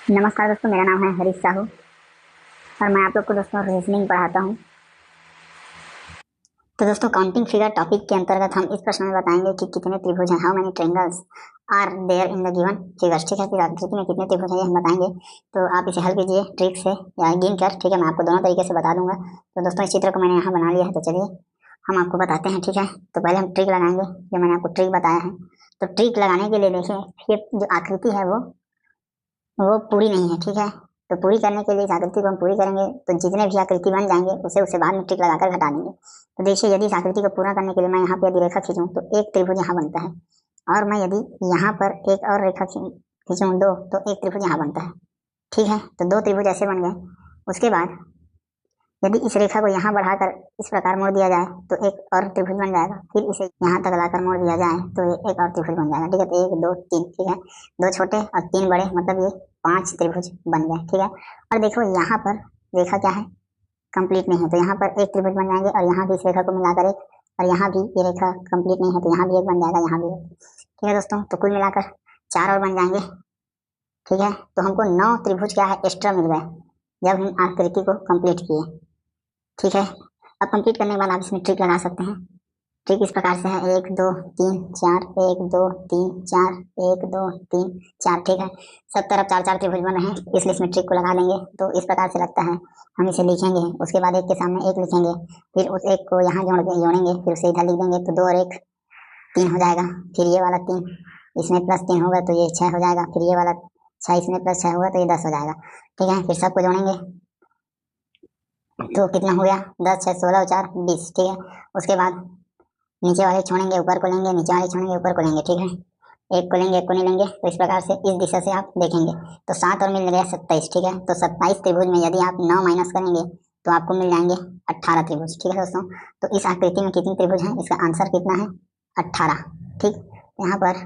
नमस्कार दोस्तों, मेरा नाम है हरीश साहू और मैं आप लोग को दोस्तों रीजनिंग पढ़ाता हूँ। तो दोस्तों काउंटिंग फिगर टॉपिक के अंतर्गत हम इस प्रश्न में बताएंगे कि कितने त्रिभुज हैं, how many triangles are there in the given figures. ठीक है, फिर आकृति में कितने त्रिभुज हैं ये हम बताएंगे। तो आप इसे हल कीजिए ट्रिक से या गिन कर। ठीक है, मैं आपको दोनों तरीके से बता दूंगा। तो दोस्तों इस चित्र को मैंने यहाँ बना लिया है, तो चलिए हम आपको बताते हैं। ठीक है, तो पहले हम ट्रिक लगाएंगे, जो मैंने आपको ट्रिक बताया है। तो ट्रिक लगाने के लिए देखिए, ये जो आकृति है वो पूरी नहीं है। ठीक है, तो पूरी करने के लिए इस आकृति को हम पूरी करेंगे, तो जितने भी आकृति बन जाएंगे उसे बाद में टिक लगाकर घटा देंगे। तो देखिए, यदि इस आकृति को पूरा करने के लिए मैं यहाँ पे यदि रेखा खींचूं तो एक त्रिभुज यहाँ बनता है, और मैं यदि यहाँ पर एक और रेखा खींचूं दो, तो एक त्रिभुज यहाँ बनता है। ठीक है, तो दो त्रिभुज ऐसे बन गए। उसके बाद यदि इस रेखा को यहाँ बढ़ाकर इस प्रकार मोड़ दिया जाए तो एक और त्रिभुज बन जाएगा। फिर इसे यहाँ तक लाकर मोड़ दिया जाए तो एक और त्रिभुज बन जाएगा। ठीक है, तो एक दो तीन। ठीक है, दो छोटे और तीन बड़े, मतलब ये 5 त्रिभुज बन गए। ठीक है, और देखो यहाँ पर रेखा क्या है, कंप्लीट नहीं है, तो यहाँ पर एक त्रिभुज बन जाएंगे, और यहाँ भी इस रेखा को मिलाकर एक, और यहाँ भी ये रेखा कंप्लीट नहीं है, तो यहाँ भी एक बन जाएगा, यहाँ भी एक। ठीक है दोस्तों, तो कुल मिलाकर 4 और बन जाएंगे। ठीक है, तो हमको 9 त्रिभुज क्या है एक्स्ट्रा मिल गए जब हम आकृति को कंप्लीट किए। ठीक है, अब कंप्लीट करने के बाद आप इसमें ट्रिक लगा सकते हैं। ट्रिक इस प्रकार से है, 1 2 3 4, 1 2 3 4, 1 2 3 4। ठीक है, सब तरफ 4 4 त्रिभुज बने हैं, इसलिए इसमें ट्रिक को लगा लेंगे। तो इस प्रकार से लगता है, हम इसे लिखेंगे, उसके बाद एक के सामने एक लिखेंगे, फिर उस एक को यहाँ जोड़ेंगे, फिर उसे इधर लिख देंगे, तो 2 और 1 3 हो जाएगा। फिर ये वाला 3, इसमें प्लस 3 होगा तो ये 6 हो जाएगा। फिर ये वाला 6, इसमें प्लस 6 होगा तो ये 10 हो जाएगा। ठीक है, फिर सबको जोड़ेंगे तो कितना हो गया, 10 6 16 और 4 20। ठीक है, उसके बाद नीचे वाले छोड़ेंगे, ऊपर को लेंगे, नीचे वाले छोड़ेंगे, ऊपर को लेंगे। ठीक है, एक को लेंगे, एक को नहीं लेंगे, तो इस प्रकार से इस दिशा से आप देखेंगे तो 7 और मिल गया 27। ठीक है, तो 27 त्रिभुज में यदि आप 9 माइनस करेंगे तो आपको मिल जाएंगे 18 त्रिभुज। ठीक है दोस्तों, तो इस आकृति में कितने त्रिभुज हैं, इसका आंसर कितना है, 18। ठीक, यहाँ पर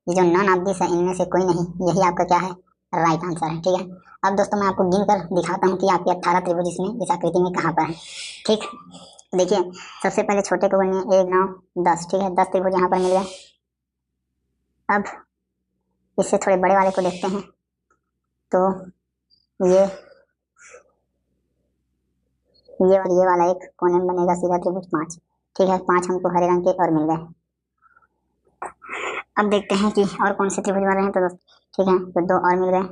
ये जो नॉन ऑब्वियस है इनमें से कोई नहीं, यही आपका क्या है, राइट आंसर है। ठीक है, अब दोस्तों मैं आपको गिन कर दिखाता हूँ कि आपके 18 त्रिभुज इसमें इस आकृति में कहाँ पर है। ठीक, देखिए सबसे पहले छोटे को बनिए 1 9 10। ठीक है, 10 त्रिभुज यहाँ पर मिल गया। अब इससे थोड़े बड़े वाले को देखते हैं, तो ये वाला एक कोने में बनेगा सीधा त्रिभुज 5। ठीक है, 5 हमको हरे रंग के और मिल गए। अब देखते हैं कि और कौन से त्रिभुज बन रहे हैं, तो ठीक है, तो 2 और मिल गए।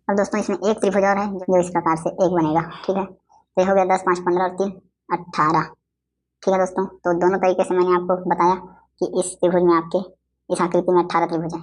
अब दोस्तों इसमें एक त्रिभुज और है जो इस प्रकार से एक बनेगा। ठीक है, तो हो गया 10 5 15 और 3 18। ठीक है दोस्तों, तो दोनों तरीके से मैंने आपको बताया कि इस त्रिभुज में आपके इस आकृति में 18 त्रिभुज है।